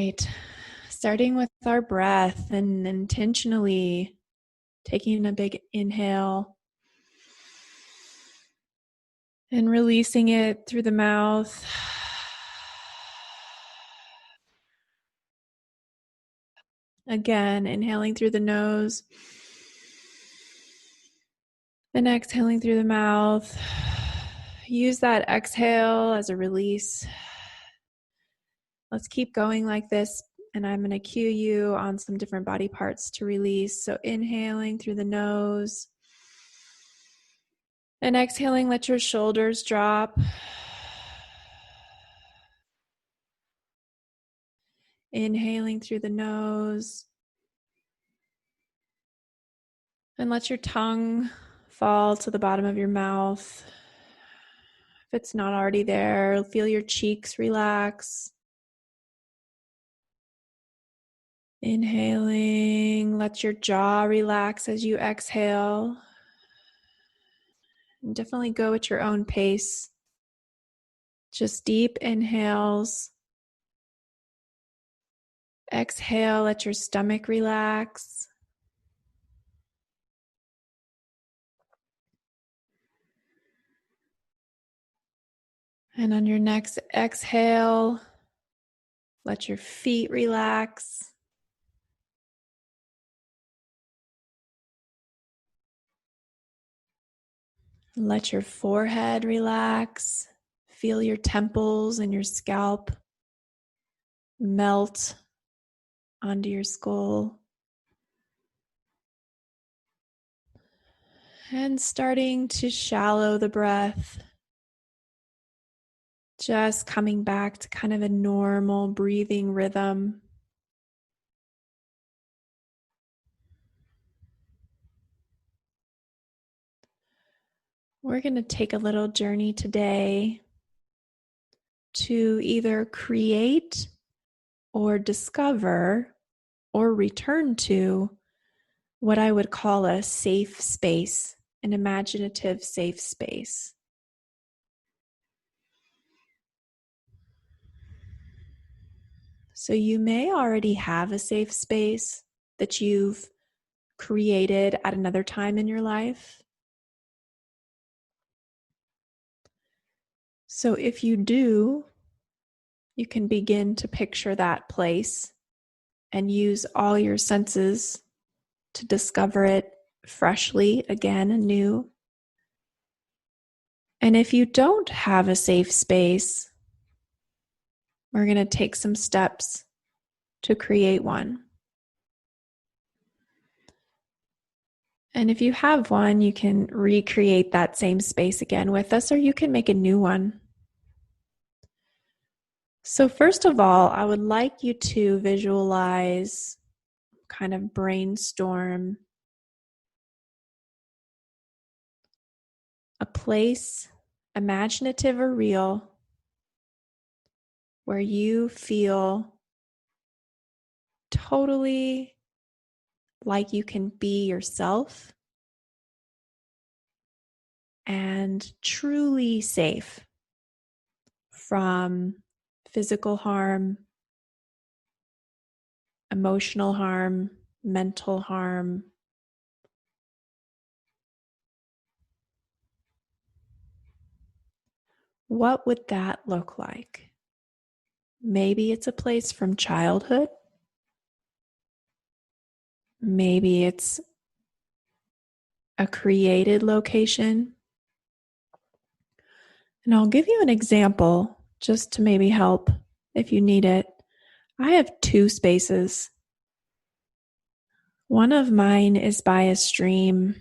right. Starting with our breath and intentionally taking a big inhale and releasing it through the mouth. Again, inhaling through the nose and exhaling through the mouth. Use that exhale as a release. Let's keep going like this, and I'm going to cue you on some different body parts to release. So inhaling through the nose and exhaling, let your shoulders drop. Inhaling through the nose and let your tongue fall to the bottom of your mouth. If it's not already there, feel your cheeks relax. Inhaling, let your jaw relax as you exhale. And definitely go at your own pace. Just deep inhales. Exhale, let your stomach relax. And on your next exhale, let your feet relax. Let your forehead relax. Feel your temples and your scalp melt onto your skull. And starting to shallow the breath. Just coming back to kind of a normal breathing rhythm. We're going to take a little journey today to either create or discover or return to what I would call a safe space, an imaginative safe space. So you may already have a safe space that you've created at another time in your life. So if you do, you can begin to picture that place and use all your senses to discover it freshly, again, anew. And if you don't have a safe space, we're going to take some steps to create one. And if you have one, you can recreate that same space again with us, or you can make a new one. So first of all, I would like you to visualize, kind of brainstorm a place, imaginative or real, where you feel totally like you can be yourself and truly safe from physical harm, emotional harm, mental harm. What would that look like? Maybe it's a place from childhood. Maybe it's a created location. And I'll give you an example just to maybe help if you need it. I have two spaces. One of mine is by a stream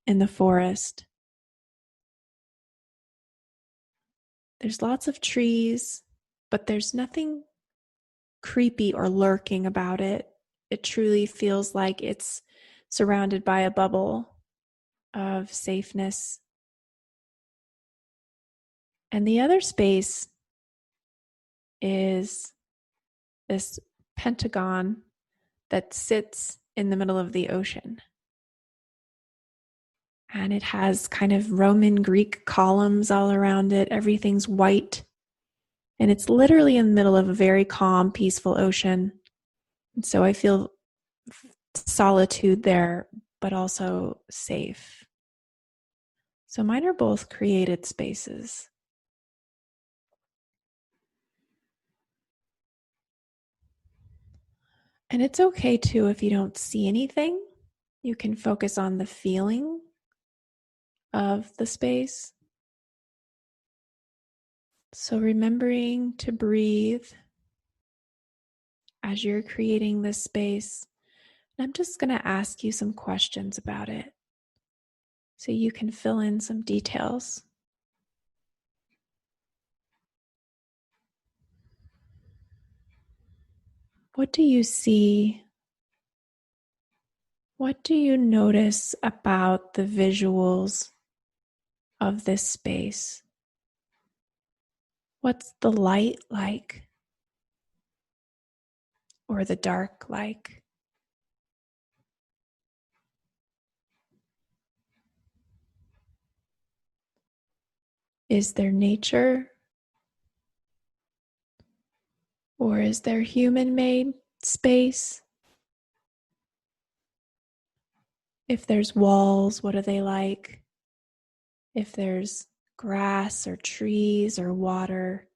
in the forest. There's lots of trees, but there's nothing creepy or lurking about it. It truly feels like it's surrounded by a bubble of safeness. And the other space is this pentagon that sits in the middle of the ocean. And it has kind of Roman Greek columns all around it. Everything's white And it's literally in the middle of a very calm, peaceful ocean. And so I feel solitude there, but also safe. So mine are both created spaces. And it's okay too if you don't see anything. You can focus on the feeling of the space. So remembering to breathe as you're creating this space. And I'm just going to ask you some questions about it so you can fill in some details. What do you see? What do you notice about the visuals of this space? What's the light like? Or the dark like? Is there nature? Or is there human-made space? If there's walls, what are they like? If there's grass or trees or water,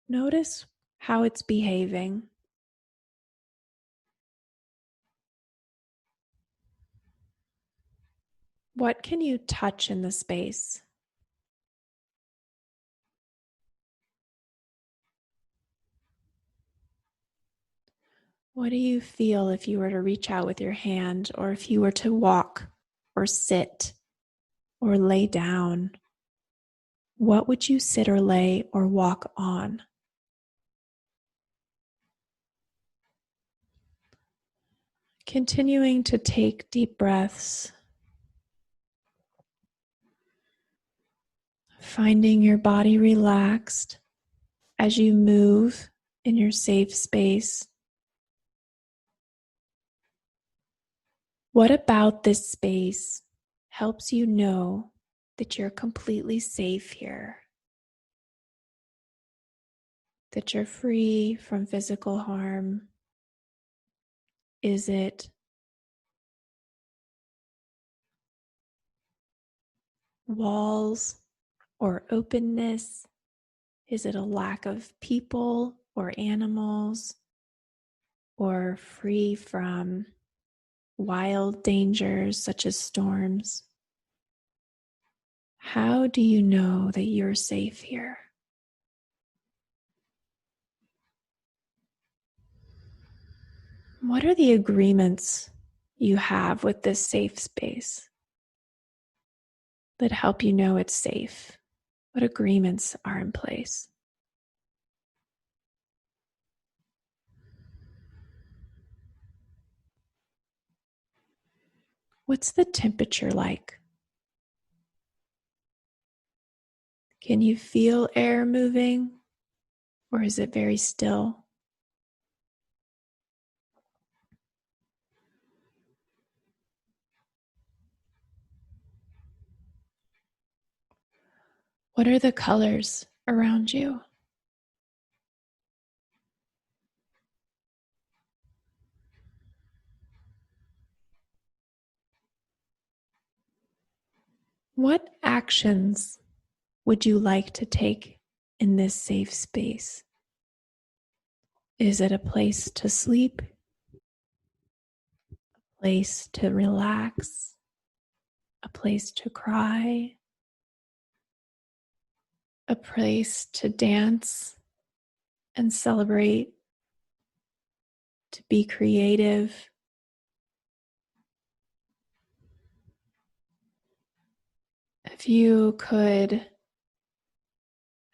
notice how it's behaving. What can you touch in the space? What do you feel if you were to reach out with your hand, or if you were to walk or sit or lay down? What would you sit or lay or walk on? Continuing to take deep breaths, finding your body relaxed as you move in your safe space. What about this space helps you know that you're completely safe here? That you're free from physical harm? Is it walls or openness? Is it a lack of people or animals? Or free from wild dangers such as storms? How do you know that you're safe here? What are the agreements you have with this safe space that help you know it's safe? What agreements are in place? What's the temperature like? Can you feel air moving, or is it very still? What are the colors around you? What actions would you like to take in this safe space? Is it a place to sleep? A place to relax? A place to cry? A place to dance and celebrate? To be creative? If you could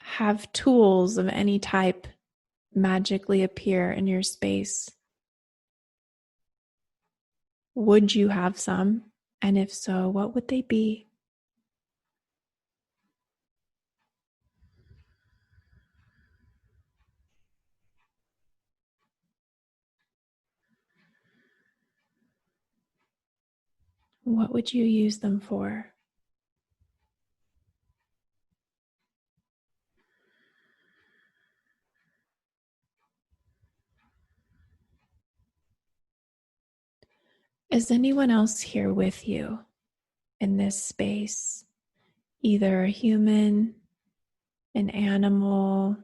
have tools of any type magically appear in your space, would you have some? And if so, what would they be? What would you use them for? Is anyone else here with you in this space? Either a human, an animal,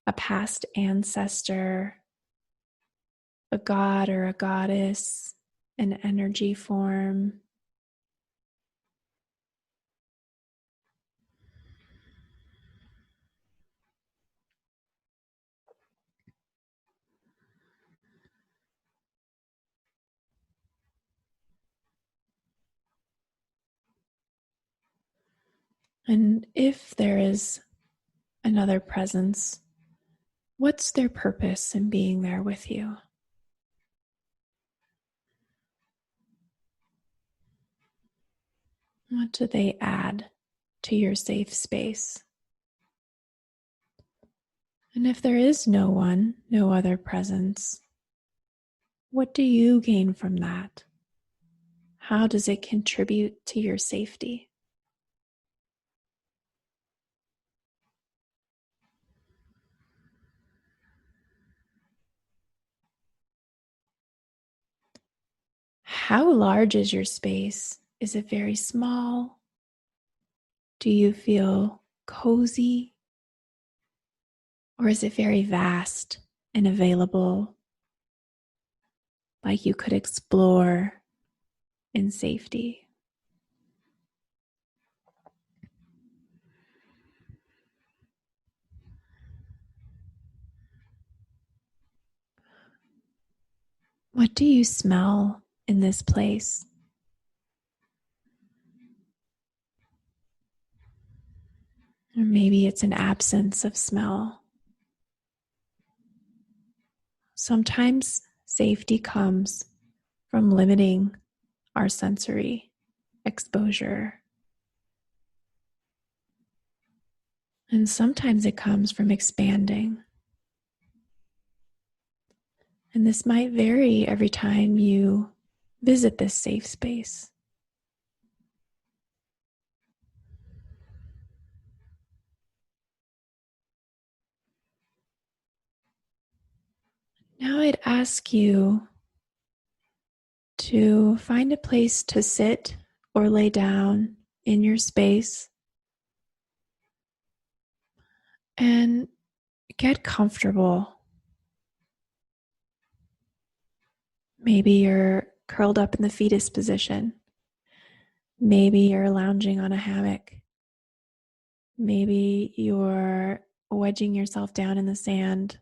a past ancestor, a god or a goddess, an energy form. And if there is another presence, what's their purpose in being there with you? What do they add to your safe space? And if there is no one, no other presence, what do you gain from that? How does it contribute to your safety? How large is your space? Is it very small? Do you feel cozy? Or is it very vast and available, like you could explore in safety? What do you smell in this place? Or maybe it's an absence of smell. Sometimes safety comes from limiting our sensory exposure. And sometimes it comes from expanding. And this might vary every time you visit this safe space. Now I'd ask you to find a place to sit or lay down in your space and get comfortable. Maybe you're curled up in the fetus position. Maybe you're lounging on a hammock. Maybe you're wedging yourself down in the sand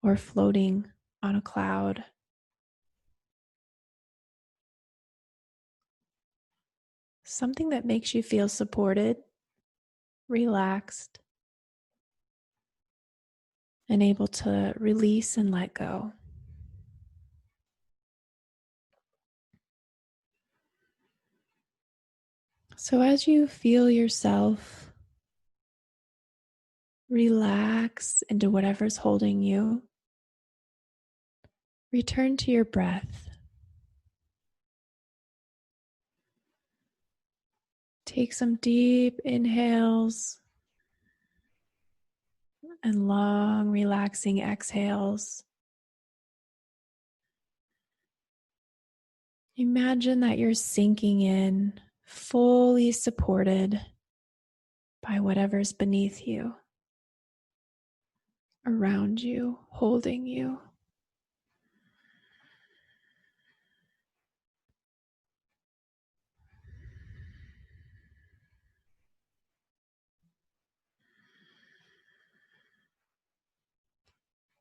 or floating on a cloud. Something that makes you feel supported, relaxed, and able to release and let go. So as you feel yourself relax into whatever's holding you, return to your breath. Take some deep inhales and long, relaxing exhales. Imagine that you're sinking in, fully supported by whatever's beneath you, around you, holding you.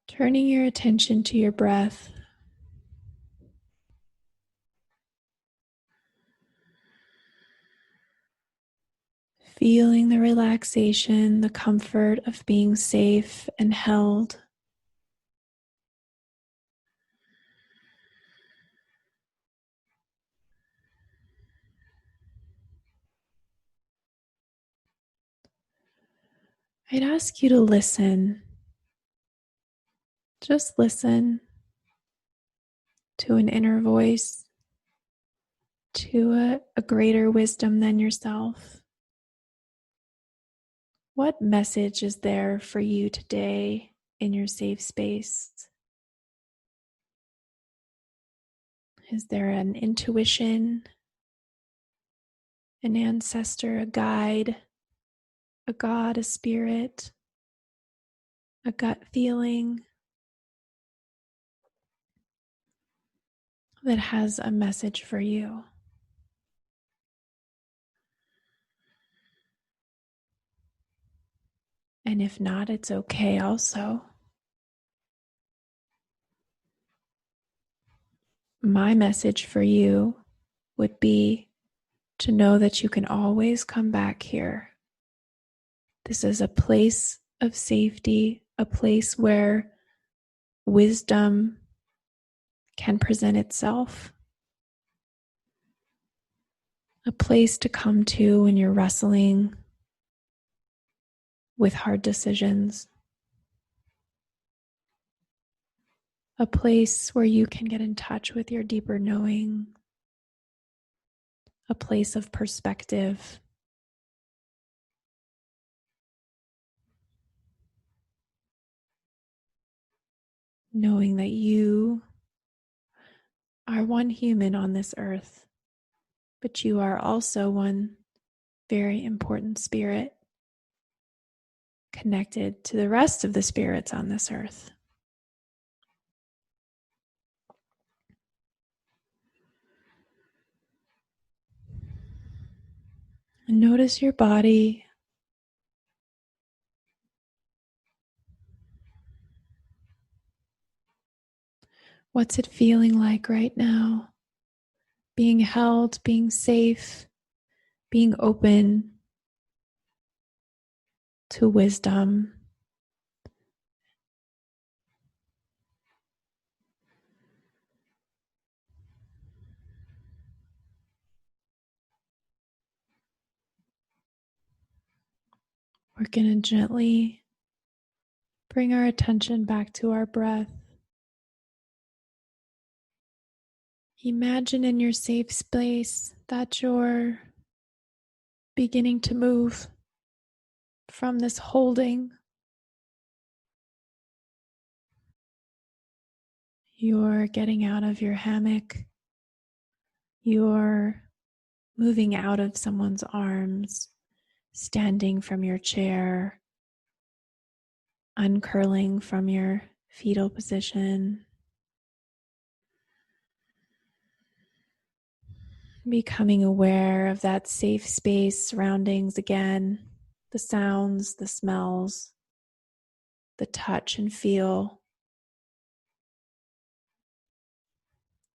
Turning your attention to your breath. Feeling the relaxation, the comfort of being safe and held. I'd ask you to listen. Just listen to an inner voice, to a greater wisdom than yourself. What message is there for you today in your safe space? Is there an intuition, an ancestor, a guide, a God, a spirit, a gut feeling that has a message for you? And if not, it's okay also. My message for you would be to know that you can always come back here. This is a place of safety, a place where wisdom can present itself, a place to come to when you're wrestling with hard decisions, a place where you can get in touch with your deeper knowing, a place of perspective, knowing that you are one human on this earth, but you are also one very important spirit connected to the rest of the spirits on this earth. And notice your body. What's it feeling like right now? Being held, being safe, being open to wisdom. We're going to gently bring our attention back to our breath. Imagine in your safe space that you're beginning to move from this holding. You're getting out of your hammock. You're moving out of someone's arms, standing from your chair, uncurling from your fetal position, becoming aware of that safe space, surroundings again, the sounds, the smells, the touch and feel,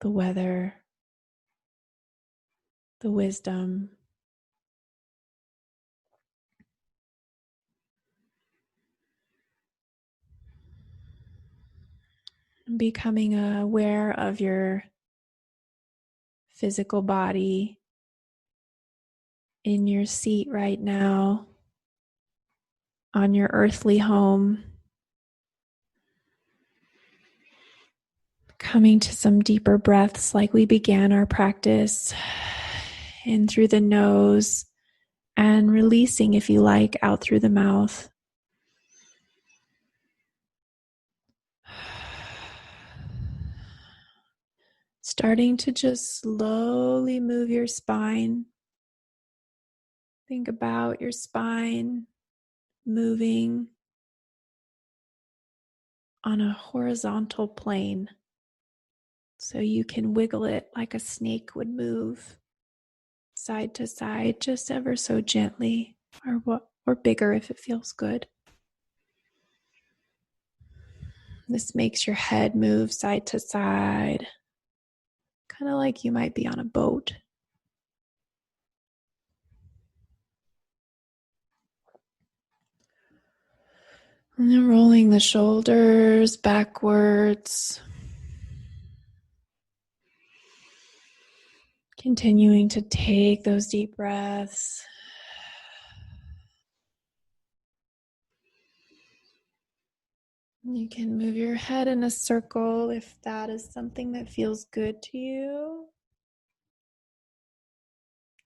the weather, the wisdom. Becoming aware of your physical body in your seat right now, on your earthly home. Coming to some deeper breaths like we began our practice, in through the nose and releasing, if you like, out through the mouth. Starting to just slowly move your spine. Think about your spine moving on a horizontal plane, so you can wiggle it like a snake would move side to side, just ever so gently, or bigger if it feels good. This makes your head move side to side, kind of like you might be on a boat. And then rolling the shoulders backwards. Continuing to take those deep breaths. You can move your head in a circle if that is something that feels good to you.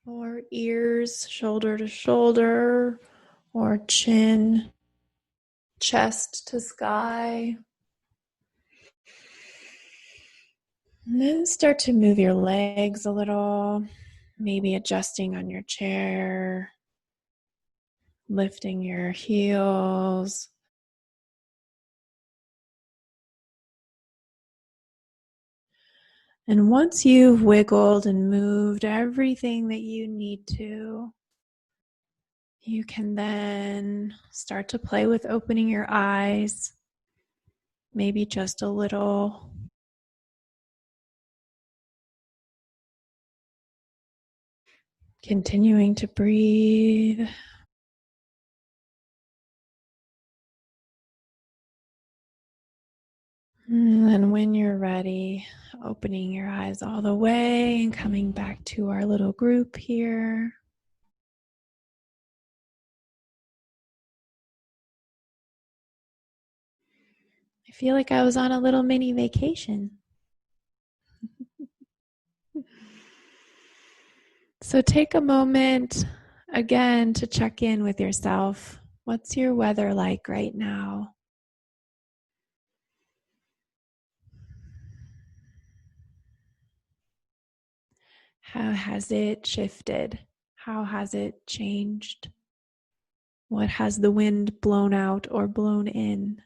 Or ears shoulder to shoulder, or chin, chest to sky. And then start to move your legs a little, maybe adjusting on your chair, lifting your heels. And once you've wiggled and moved everything that you need to, you can then start to play with opening your eyes, maybe just a little. Continuing to breathe. And then when you're ready, opening your eyes all the way and coming back to our little group here. I feel like I was on a little mini vacation. So take a moment again to check in with yourself. What's your weather like right now? How has it shifted? How has it changed? What has the wind blown out or blown in?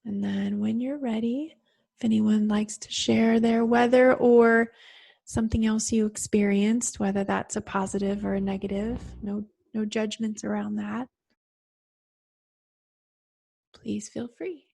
And then when you're ready, if anyone likes to share their weather or something else you experienced, whether that's a positive or a negative, no judgments around that, please feel free.